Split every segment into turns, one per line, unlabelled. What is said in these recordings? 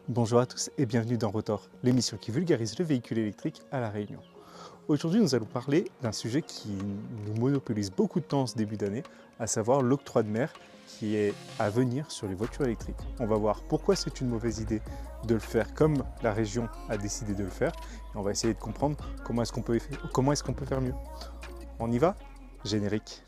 Bonjour à tous et bienvenue dans Rotor, l'émission qui vulgarise le véhicule électrique à La Réunion. Aujourd'hui, nous allons parler d'un sujet qui nous monopolise beaucoup de temps en ce début d'année, à savoir l'octroi de mer qui est à venir sur les voitures électriques. On va voir pourquoi c'est une mauvaise idée de le faire comme la région a décidé de le faire et on va essayer de comprendre comment est-ce qu'on peut faire mieux. On y va? Générique.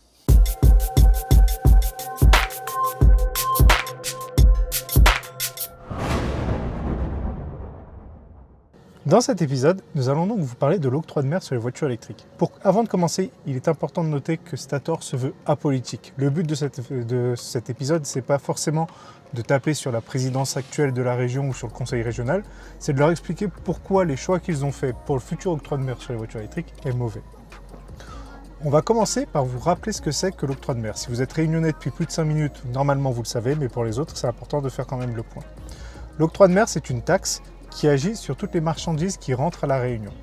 Dans cet épisode, nous allons donc vous parler de l'octroi de mer sur les voitures électriques. Avant de commencer, il est important de noter que Stator se veut apolitique. Le but de cet épisode, c'est pas forcément de taper sur la présidence actuelle de la région ou sur le conseil régional, c'est de leur expliquer pourquoi les choix qu'ils ont faits pour le futur octroi de mer sur les voitures électriques est mauvais. On va commencer par vous rappeler ce que c'est que l'octroi de mer. Si vous êtes réunionnais depuis plus de 5 minutes, normalement vous le savez, mais pour les autres, c'est important de faire quand même le point. L'octroi de mer, c'est une taxe qui agit sur toutes les marchandises qui rentrent à La Réunion.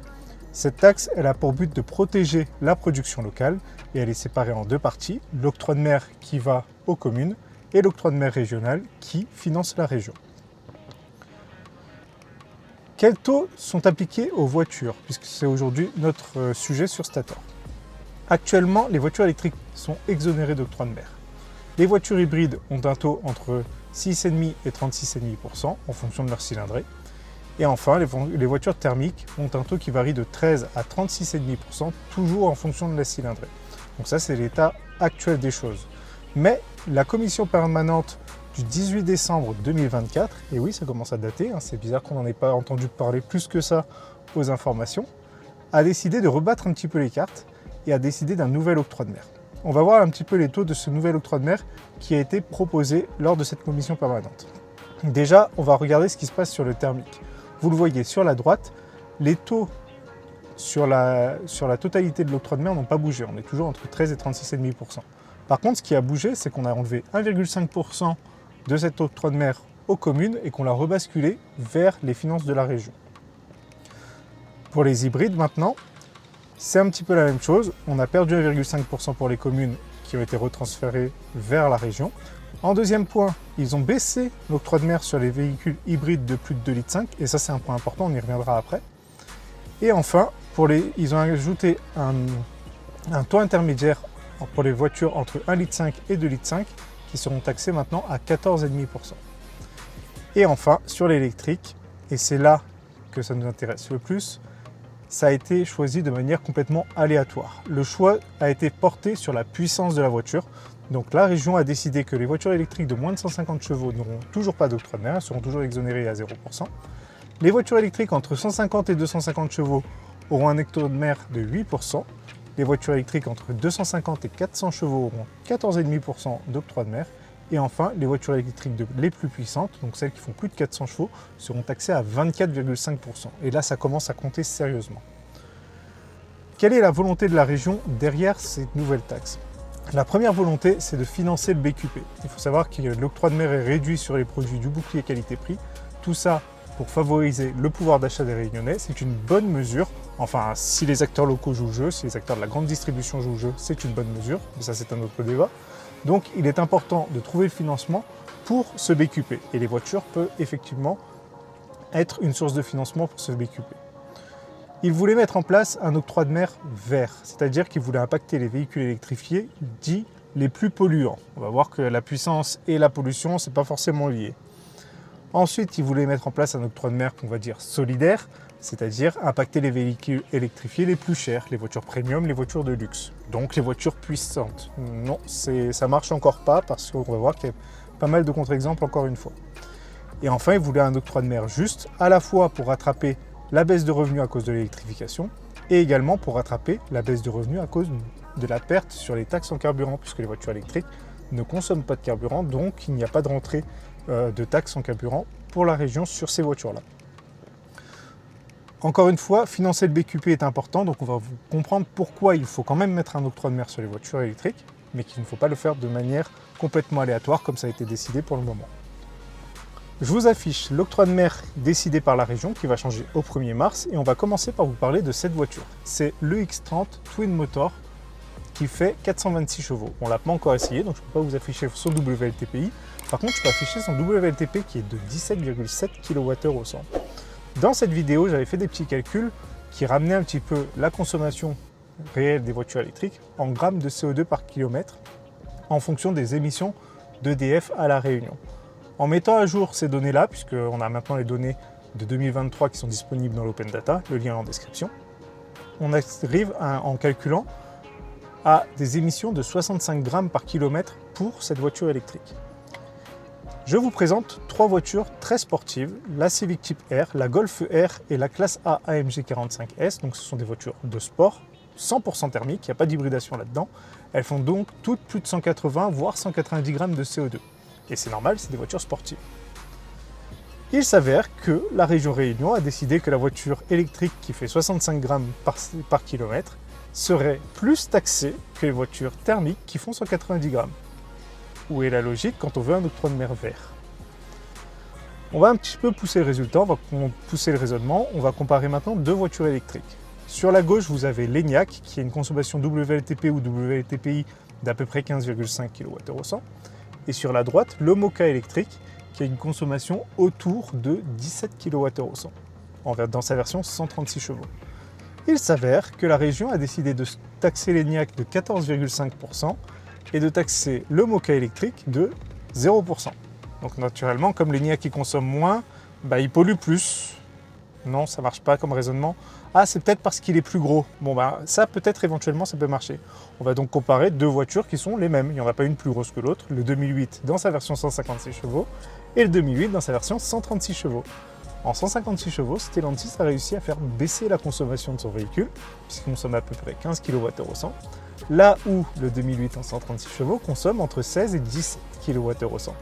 Cette taxe, elle a pour but de protéger la production locale et elle est séparée en deux parties, l'octroi de mer qui va aux communes et l'octroi de mer régional qui finance la région. Quels taux sont appliqués aux voitures, puisque c'est aujourd'hui notre sujet sur Stator. Actuellement, les voitures électriques sont exonérées d'octroi de mer. Les voitures hybrides ont un taux entre 6,5 et 36,5% en fonction de leur cylindrée. Et enfin, les voitures thermiques ont un taux qui varie de 13 à 36,5%, toujours en fonction de la cylindrée. Donc ça, c'est l'état actuel des choses. Mais la commission permanente du 18 décembre 2024, et oui, ça commence à dater, c'est bizarre qu'on n'en ait pas entendu parler plus que ça aux informations, a décidé de rebattre un petit peu les cartes et a décidé d'un nouvel octroi de mer. On va voir un petit peu les taux de ce nouvel octroi de mer qui a été proposé lors de cette commission permanente. Déjà, on va regarder ce qui se passe sur le thermique. Vous le voyez sur la droite, les taux sur la totalité de l'octroi de mer n'ont pas bougé. On est toujours entre 13 et 36,5%. Par contre, ce qui a bougé, c'est qu'on a enlevé 1,5% de cet octroi de mer aux communes et qu'on l'a rebasculé vers les finances de la région. Pour les hybrides maintenant, c'est un petit peu la même chose. On a perdu 1,5% pour les communes qui ont été retransférées vers la région. En deuxième point, ils ont baissé l'octroi de mer sur les véhicules hybrides de plus de 2,5 litres, et ça c'est un point important, on y reviendra après. Et enfin, ils ont ajouté un taux intermédiaire pour les voitures entre 1,5 litre et 2,5 litres qui seront taxés maintenant à 14,5%. Et enfin, sur l'électrique, et c'est là que ça nous intéresse le plus, ça a été choisi de manière complètement aléatoire. Le choix a été porté sur la puissance de la voiture. Donc la région a décidé que les voitures électriques de moins de 150 chevaux n'auront toujours pas d'octroi de mer, elles seront toujours exonérées à 0%. Les voitures électriques entre 150 et 250 chevaux auront un octroi de mer de 8%. Les voitures électriques entre 250 et 400 chevaux auront 14,5% d'octroi de mer. Et enfin, les voitures électriques les plus puissantes, donc celles qui font plus de 400 chevaux, seront taxées à 24,5%. Et là, ça commence à compter sérieusement. Quelle est la volonté de la région derrière cette nouvelle taxe ? La première volonté, c'est de financer le BQP. Il faut savoir que l'octroi de mer est réduit sur les produits du bouclier qualité-prix. Tout ça pour favoriser le pouvoir d'achat des Réunionnais. C'est une bonne mesure. Enfin, si les acteurs locaux jouent le jeu, si les acteurs de la grande distribution jouent le jeu, c'est une bonne mesure. Mais ça, c'est un autre débat. Donc, il est important de trouver le financement pour ce BQP. Et les voitures peuvent effectivement être une source de financement pour ce BQP. Il voulait mettre en place un octroi de mer vert, c'est-à-dire qu'il voulait impacter les véhicules électrifiés dits les plus polluants. On va voir que la puissance et la pollution, ce n'est pas forcément lié. Ensuite, il voulait mettre en place un octroi de mer qu'on va dire solidaire, c'est-à-dire impacter les véhicules électrifiés les plus chers, les voitures premium, les voitures de luxe, donc les voitures puissantes. Non, ça marche encore pas parce qu'on va voir qu'il y a pas mal de contre-exemples encore une fois. Et enfin, il voulait un octroi de mer juste, à la fois pour rattraper la baisse de revenus à cause de l'électrification et également pour rattraper la baisse de revenus à cause de la perte sur les taxes en carburant, puisque les voitures électriques ne consomment pas de carburant, donc il n'y a pas de rentrée de taxes en carburant pour la région sur ces voitures-là. Encore une fois, financer le BQP est important, donc on va vous comprendre pourquoi il faut quand même mettre un octroi de mer sur les voitures électriques, mais qu'il ne faut pas le faire de manière complètement aléatoire comme ça a été décidé pour le moment. Je vous affiche l'octroi de mer décidé par la région qui va changer au 1er mars et on va commencer par vous parler de cette voiture. C'est le X30 Twin Motor qui fait 426 chevaux. On ne l'a pas encore essayé, donc je ne peux pas vous afficher son WLTPI. Par contre, je peux afficher son WLTP qui est de 17,7 kWh au 100. Dans cette vidéo, j'avais fait des petits calculs qui ramenaient un petit peu la consommation réelle des voitures électriques en grammes de CO2 par kilomètre en fonction des émissions d'EDF à La Réunion. En mettant à jour ces données-là, puisqu'on a maintenant les données de 2023 qui sont disponibles dans l'Open Data, le lien est en description, on arrive en calculant à des émissions de 65 grammes par kilomètre pour cette voiture électrique. Je vous présente trois voitures très sportives, la Civic Type R, la Golf R et la classe A AMG 45S. Donc ce sont des voitures de sport, 100% thermiques, il n'y a pas d'hybridation là-dedans. Elles font donc toutes plus de 180 voire 190 grammes de CO2. Et c'est normal, c'est des voitures sportives. Il s'avère que la région Réunion a décidé que la voiture électrique qui fait 65 grammes par kilomètre serait plus taxée que les voitures thermiques qui font 190 grammes. Où est la logique quand on veut un octroi de mer vert? On va un petit peu pousser le résultat, on va pousser le raisonnement, on va comparer maintenant deux voitures électriques. Sur la gauche, vous avez l'ENIAC qui a une consommation WLTP ou WLTPI d'à peu près 15,5 kWh au 100. Et sur la droite, le Moka électrique qui a une consommation autour de 17 kWh au 100, dans sa version 136 chevaux. Il s'avère que la région a décidé de taxer l'ENIAC de 14,5% et de taxer le Moka électrique de 0%. Donc naturellement, comme l'ENIAC qui consomme moins, il pollue plus. Non, ça marche pas comme raisonnement. Ah, c'est peut-être parce qu'il est plus gros. Bon, ça peut-être éventuellement, ça peut marcher. On va donc comparer deux voitures qui sont les mêmes. Il n'y en a pas une plus grosse que l'autre. Le 2008 dans sa version 156 chevaux et le 2008 dans sa version 136 chevaux. En 156 chevaux, Stellantis a réussi à faire baisser la consommation de son véhicule, puisqu'il consomme à peu près 15 kWh au 100, là où le 2008 en 136 chevaux consomme entre 16 et 17 kWh au 100.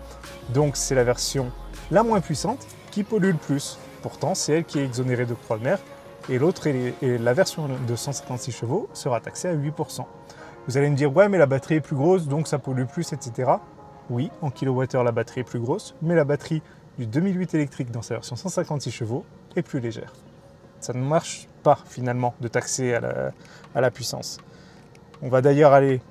Donc c'est la version la moins puissante qui pollue le plus. Pourtant, c'est elle qui est exonérée d'octroi de mer, et l'autre, et la version de 156 chevaux sera taxée à 8%. Vous allez me dire, ouais, mais la batterie est plus grosse, donc ça pollue plus, etc. Oui, en kilowattheure, la batterie est plus grosse, mais la batterie du 2008 électrique dans sa version 156 chevaux est plus légère. Ça ne marche pas finalement de taxer à la puissance. On va d'ailleurs aller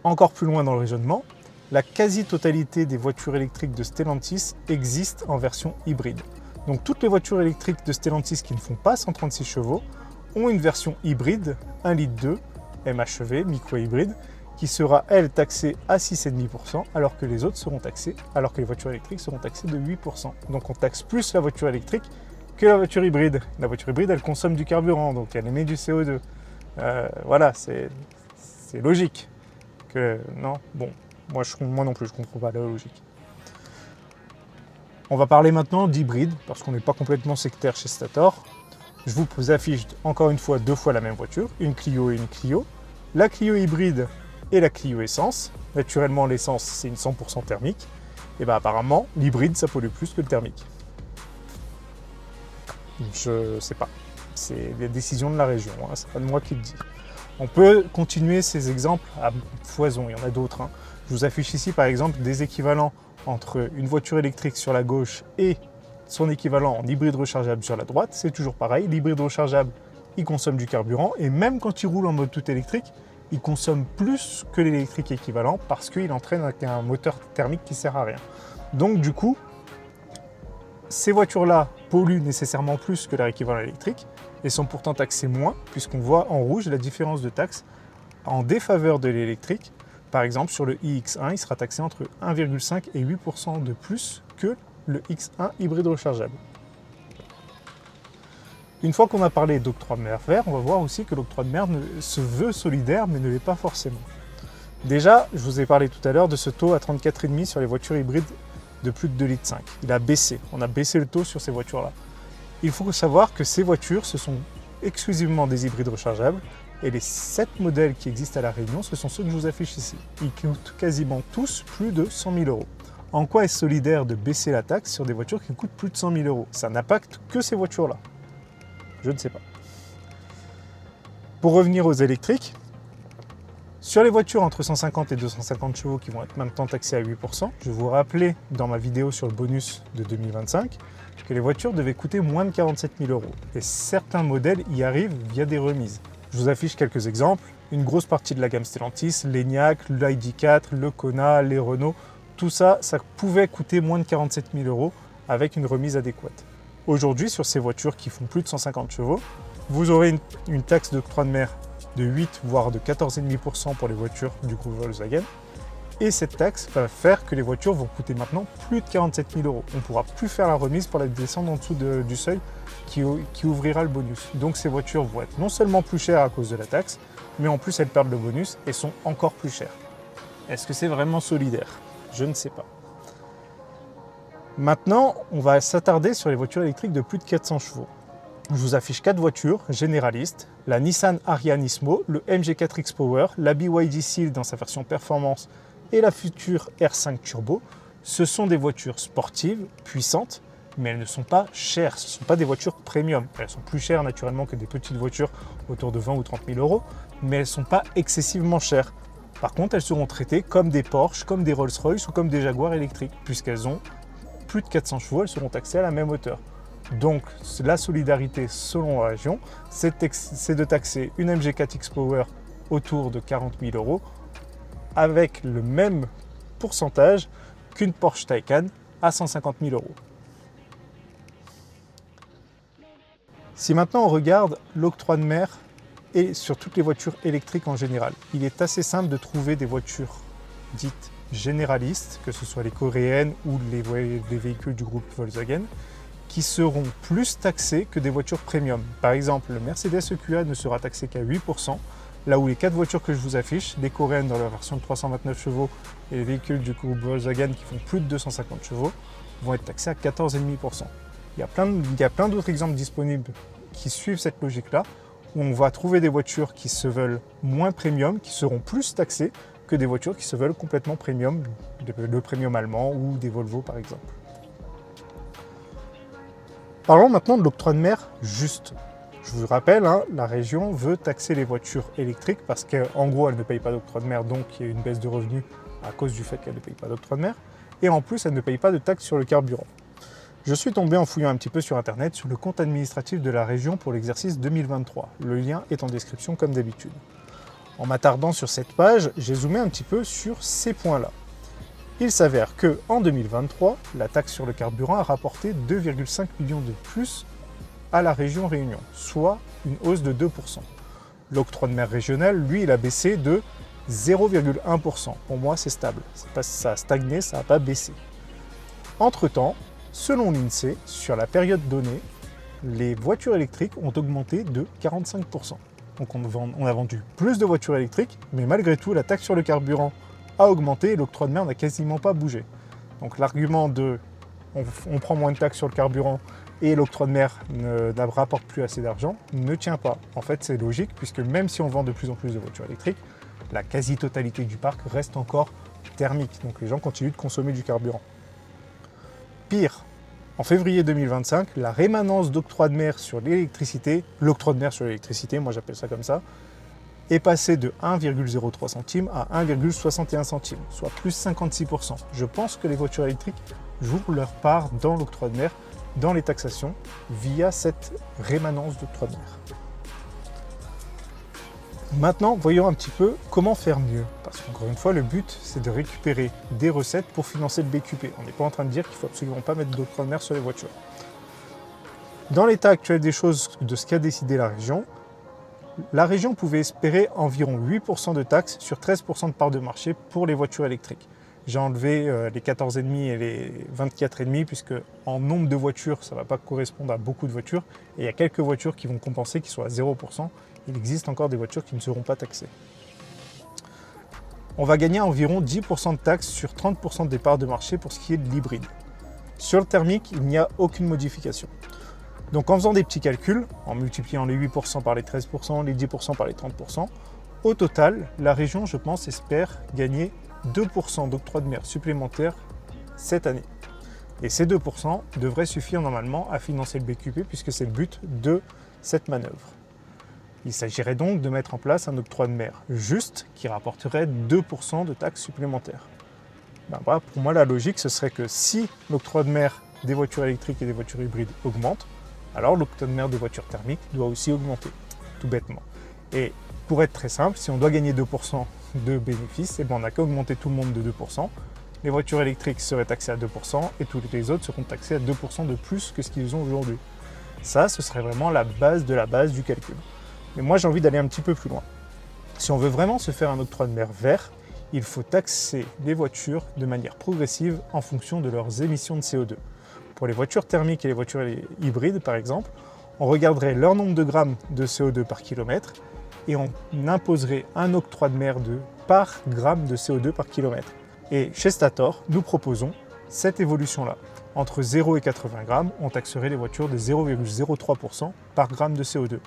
encore plus loin dans le raisonnement. La quasi-totalité des voitures électriques de Stellantis existent en version hybride. Donc toutes les voitures électriques de Stellantis qui ne font pas 136 chevaux ont une version hybride 1,2 litre MHEV, micro-hybride, qui sera, elle, taxée à 6,5%, alors que les autres seront taxées, alors que les voitures électriques seront taxées de 8%. Donc on taxe plus la voiture électrique que la voiture hybride. La voiture hybride, elle consomme du carburant, donc elle émet du CO2. Voilà, c'est logique. Non, bon, moi non plus, je ne comprends pas la logique. On va parler maintenant d'hybride, parce qu'on n'est pas complètement sectaire chez Stator. Je vous affiche encore une fois deux fois la même voiture, une Clio et une Clio. La Clio hybride et la Clio essence. Naturellement, l'essence, c'est une 100% thermique. Et apparemment, l'hybride, ça pollue plus que le thermique. Je sais pas. C'est des décisions de la région, hein. C'est pas de moi qui le dis. On peut continuer ces exemples à foison, il y en a d'autres. Hein. Je vous affiche ici, par exemple, des équivalents entre une voiture électrique sur la gauche et son équivalent en hybride rechargeable sur la droite. C'est toujours pareil. L'hybride rechargeable, il consomme du carburant. Et même quand il roule en mode tout électrique, il consomme plus que l'électrique équivalent parce qu'il entraîne avec un moteur thermique qui ne sert à rien. Donc du coup, ces voitures-là polluent nécessairement plus que leur équivalent électrique et sont pourtant taxées moins, puisqu'on voit en rouge la différence de taxe en défaveur de l'électrique. Par exemple, sur le iX1, il sera taxé entre 1,5 et 8% de plus que le X1 hybride rechargeable. Une fois qu'on a parlé d'octroi de mer vert, on va voir aussi que l'octroi de mer se veut solidaire, mais ne l'est pas forcément. Déjà, je vous ai parlé tout à l'heure de ce taux à 34,5 sur les voitures hybrides de plus de 2,5 litres. Il a baissé, on a baissé le taux sur ces voitures-là. Il faut savoir que ces voitures, ce sont exclusivement des hybrides rechargeables, et les 7 modèles qui existent à La Réunion, ce sont ceux que je vous affiche ici. Ils coûtent quasiment tous plus de 100 000 €. En quoi est-ce solidaire de baisser la taxe sur des voitures qui coûtent plus de 100 000 €? Ça n'impacte que ces voitures-là. Je ne sais pas. Pour revenir aux électriques, sur les voitures entre 150 et 250 chevaux qui vont être maintenant taxées à 8%, je vous rappelais dans ma vidéo sur le bonus de 2025 que les voitures devaient coûter moins de 47 000 €. Et certains modèles y arrivent via des remises. Je vous affiche quelques exemples. Une grosse partie de la gamme Stellantis, l'ENIAC, l'ID4, le Kona, les Renault, Tout ça, ça pouvait coûter moins de 47 000 € avec une remise adéquate. Aujourd'hui, sur ces voitures qui font plus de 150 chevaux, vous aurez une taxe d'octroi de mer de 8 voire de 14,5% pour les voitures du groupe Volkswagen. Et cette taxe va faire que les voitures vont coûter maintenant plus de 47 000 €. On ne pourra plus faire la remise pour la descendre en dessous du seuil qui ouvrira le bonus. Donc ces voitures vont être non seulement plus chères à cause de la taxe, mais en plus elles perdent le bonus et sont encore plus chères. Est-ce que c'est vraiment solidaire? Je ne sais pas. Maintenant, on va s'attarder sur les voitures électriques de plus de 400 chevaux. Je vous affiche 4 voitures généralistes, la Nissan Ariya Nismo, le MG4 X-Power, la BYD Seal dans sa version performance et la future R5 Turbo. Ce sont des voitures sportives, puissantes, mais elles ne sont pas chères. Ce ne sont pas des voitures premium. Elles sont plus chères naturellement que des petites voitures autour de 20 ou 30 000 €, mais elles ne sont pas excessivement chères. Par contre, elles seront traitées comme des Porsche, comme des Rolls-Royce ou comme des Jaguar électriques, puisqu'elles ont plus de 400 chevaux, elles seront taxées à la même hauteur. Donc la solidarité selon la région, c'est de taxer une MG4 X-Power autour de 40 000 € avec le même pourcentage qu'une Porsche Taycan à 150 000 €. Si maintenant on regarde l'octroi de mer et sur toutes les voitures électriques en général, il est assez simple de trouver des voitures dites généralistes, que ce soit les coréennes ou les véhicules du groupe Volkswagen, qui seront plus taxés que des voitures premium. Par exemple, le Mercedes EQA ne sera taxé qu'à 8%, là où les 4 voitures que je vous affiche, les coréennes dans leur version de 329 chevaux et les véhicules du groupe Volkswagen qui font plus de 250 chevaux, vont être taxés à 14,5%. Il y a plein d'autres exemples disponibles qui suivent cette logique-là, où on va trouver des voitures qui se veulent moins premium, qui seront plus taxées que des voitures qui se veulent complètement premium, le premium allemand ou des Volvo par exemple. Parlons maintenant de l'octroi de mer juste. Je vous rappelle, la région veut taxer les voitures électriques parce qu'en gros, elles ne payent pas d'octroi de mer, donc il y a une baisse de revenus à cause du fait qu'elles ne payent pas d'octroi de mer. Et en plus, elles ne payent pas de taxes sur le carburant. Je suis tombé en fouillant un petit peu sur Internet sur le compte administratif de la région pour l'exercice 2023. Le lien est en description comme d'habitude. En m'attardant sur cette page, j'ai zoomé un petit peu sur ces points-là. Il s'avère qu'en 2023, la taxe sur le carburant a rapporté 2,5 millions de plus à la région Réunion, soit une hausse de 2%. L'octroi de mer régional, lui, il a baissé de 0,1%. Pour moi, c'est stable. Ça a stagné, ça n'a pas baissé. Entre-temps, selon l'INSEE, sur la période donnée, les voitures électriques ont augmenté de 45%. Donc on a vendu plus de voitures électriques, mais malgré tout, la taxe sur le carburant a augmenté et l'octroi de mer n'a quasiment pas bougé. Donc l'argument de on prend moins de taxes sur le carburant et l'octroi de mer ne rapporte plus assez d'argent ne tient pas. En fait, c'est logique puisque même si on vend de plus en plus de voitures électriques, la quasi-totalité du parc reste encore thermique. Donc les gens continuent de consommer du carburant. Pire, en février 2025, la rémanence d'octroi de mer sur l'électricité, l'octroi de mer sur l'électricité, moi j'appelle ça comme ça, est passé de 1,03 centimes à 1,61 centimes, soit plus 56%. Je pense que les voitures électriques jouent leur part dans l'octroi de mer, dans les taxations, via cette rémanence d'octroi de mer. Maintenant, voyons un petit peu comment faire mieux. Parce qu'encore une fois, le but, c'est de récupérer des recettes pour financer le BQP. On n'est pas en train de dire qu'il ne faut absolument pas mettre d'octroi de mer sur les voitures. Dans l'état actuel des choses, de ce qu'a décidé la région pouvait espérer environ 8% de taxes sur 13% de part de marché pour les voitures électriques. J'ai enlevé les 14,5 et les 24,5 puisque en nombre de voitures, ça ne va pas correspondre à beaucoup de voitures. Et il y a quelques voitures qui vont compenser, qui sont à 0%. Il existe encore des voitures qui ne seront pas taxées. On va gagner environ 10% de taxes sur 30% des parts de marché pour ce qui est de l'hybride. Sur le thermique, il n'y a aucune modification. Donc en faisant des petits calculs, en multipliant les 8% par les 13%, les 10% par les 30%, au total, la région, je pense, espère gagner 2% d'octroi de mer supplémentaire cette année. Et ces 2% devraient suffire normalement à financer le BQP puisque c'est le but de cette manœuvre. Il s'agirait donc de mettre en place un octroi de mer juste qui rapporterait 2% de taxes supplémentaires. Voilà, pour moi, la logique, ce serait que si l'octroi de mer des voitures électriques et des voitures hybrides augmente, alors l'octroi de mer des voitures thermiques doit aussi augmenter, tout bêtement. Et pour être très simple, si on doit gagner 2% de bénéfices, on n'a qu'à augmenter tout le monde de 2%, les voitures électriques seraient taxées à 2% et tous les autres seront taxés à 2% de plus que ce qu'ils ont aujourd'hui. Ça, ce serait vraiment la base de la base du calcul. Mais moi, j'ai envie d'aller un petit peu plus loin. Si on veut vraiment se faire un octroi de mer vert, il faut taxer les voitures de manière progressive en fonction de leurs émissions de CO2. Pour les voitures thermiques et les voitures hybrides, par exemple, on regarderait leur nombre de grammes de CO2 par kilomètre et on imposerait un octroi de mer par gramme de CO2 par kilomètre. Et chez Stator, nous proposons cette évolution-là. Entre 0 et 80 grammes, on taxerait les voitures de 0,03% par gramme de CO2.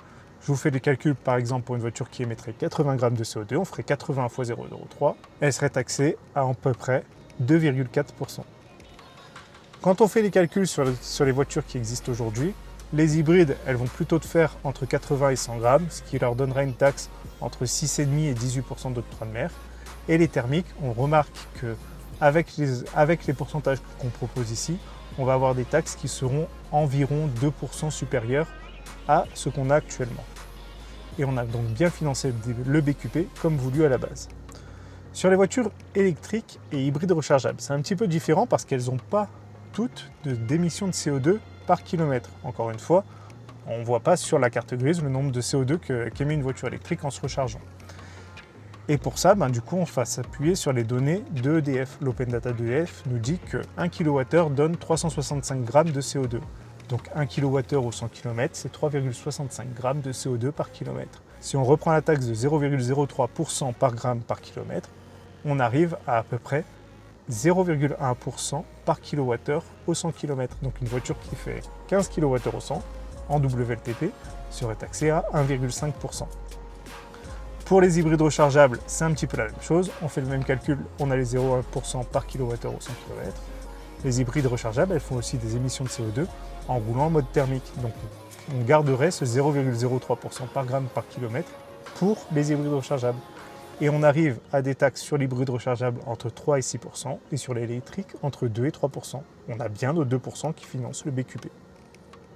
Je vous fais des calculs, par exemple, pour une voiture qui émettrait 80 grammes de CO2, on ferait 80 fois 0,03, elle serait taxée à peu près 2,4%. Quand on fait les calculs sur les voitures qui existent aujourd'hui, les hybrides, elles vont plutôt te faire entre 80 et 100 grammes, ce qui leur donnera une taxe entre 6,5 et 18% d'octroi de mer. Et les thermiques, on remarque qu'avec les pourcentages qu'on propose ici, on va avoir des taxes qui seront environ 2% supérieures à ce qu'on a actuellement. Et on a donc bien financé le BQP comme voulu à la base. Sur les voitures électriques et hybrides rechargeables, c'est un petit peu différent parce qu'elles n'ont pas toutes d'émissions de CO2 par kilomètre. Encore une fois, on ne voit pas sur la carte grise le nombre de CO2 qu'émet une voiture électrique en se rechargeant. Et pour ça, du coup, on va s'appuyer sur les données de EDF. L'Open Data d'EDF nous dit que 1 kWh donne 365 grammes de CO2. Donc 1 kWh au 100 km, c'est 3,65 grammes de CO2 par kilomètre. Si on reprend la taxe de 0,03% par gramme par kilomètre, on arrive à peu près 0,1% par kWh au 100 km. Donc une voiture qui fait 15 kWh au 100 en WLTP serait taxée à 1,5%. Pour les hybrides rechargeables, c'est un petit peu la même chose. On fait le même calcul, on a les 0,1% par kWh au 100 km. Les hybrides rechargeables, elles font aussi des émissions de CO2 en roulant en mode thermique. Donc on garderait ce 0,03% par gramme par kilomètre pour les hybrides rechargeables. Et on arrive à des taxes sur l'hybride rechargeable entre 3 et 6% et sur l'électrique entre 2 et 3%. On a bien nos 2% qui financent le BQP.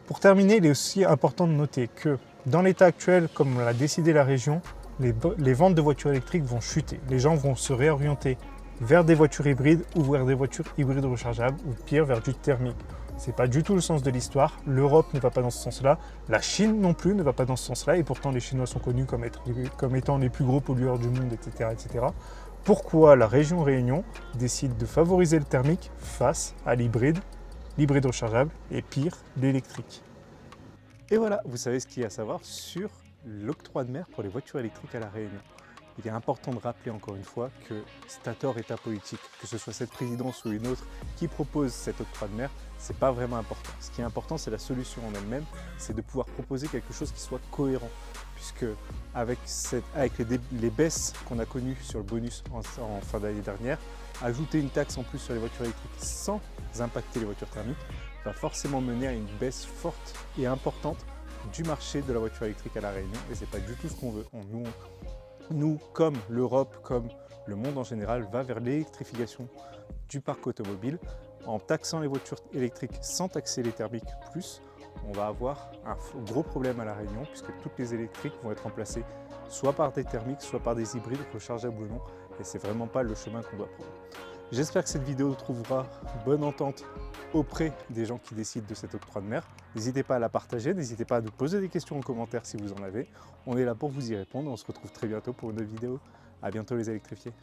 Pour terminer, il est aussi important de noter que dans l'état actuel, comme l'a décidé la région, les ventes de voitures électriques vont chuter. Les gens vont se réorienter vers des voitures hybrides ou vers des voitures hybrides rechargeables ou pire vers du thermique. Ce n'est pas du tout le sens de l'histoire. L'Europe ne va pas dans ce sens-là. La Chine non plus ne va pas dans ce sens-là. Et pourtant, les Chinois sont connus comme étant les plus gros pollueurs du monde, etc., etc. Pourquoi la région Réunion décide de favoriser le thermique face à l'hybride rechargeable et pire, l'électrique? Et voilà, vous savez ce qu'il y a à savoir sur l'octroi de mer pour les voitures électriques à La Réunion. Il est important de rappeler encore une fois que Stator est apolitique, que ce soit cette présidence ou une autre qui propose cet octroi de mer, c'est pas vraiment important. Ce qui est important, c'est la solution en elle-même, c'est de pouvoir proposer quelque chose qui soit cohérent. Puisque avec les baisses qu'on a connues sur le bonus en fin d'année dernière, ajouter une taxe en plus sur les voitures électriques sans impacter les voitures thermiques va forcément mener à une baisse forte et importante du marché de la voiture électrique à La Réunion. Et c'est pas du tout ce qu'on veut. Nous, comme l'Europe, comme le monde en général, va vers l'électrification du parc automobile. En taxant les voitures électriques sans taxer les thermiques plus, on va avoir un gros problème à La Réunion puisque toutes les électriques vont être remplacées soit par des thermiques, soit par des hybrides rechargeables ou non. Et c'est vraiment pas le chemin qu'on doit prendre. J'espère que cette vidéo trouvera bonne entente auprès des gens qui décident de cet octroi de mer. N'hésitez pas à la partager, n'hésitez pas à nous poser des questions en commentaire si vous en avez. On est là pour vous y répondre. On se retrouve très bientôt pour une autre vidéo. À bientôt les électrifiés.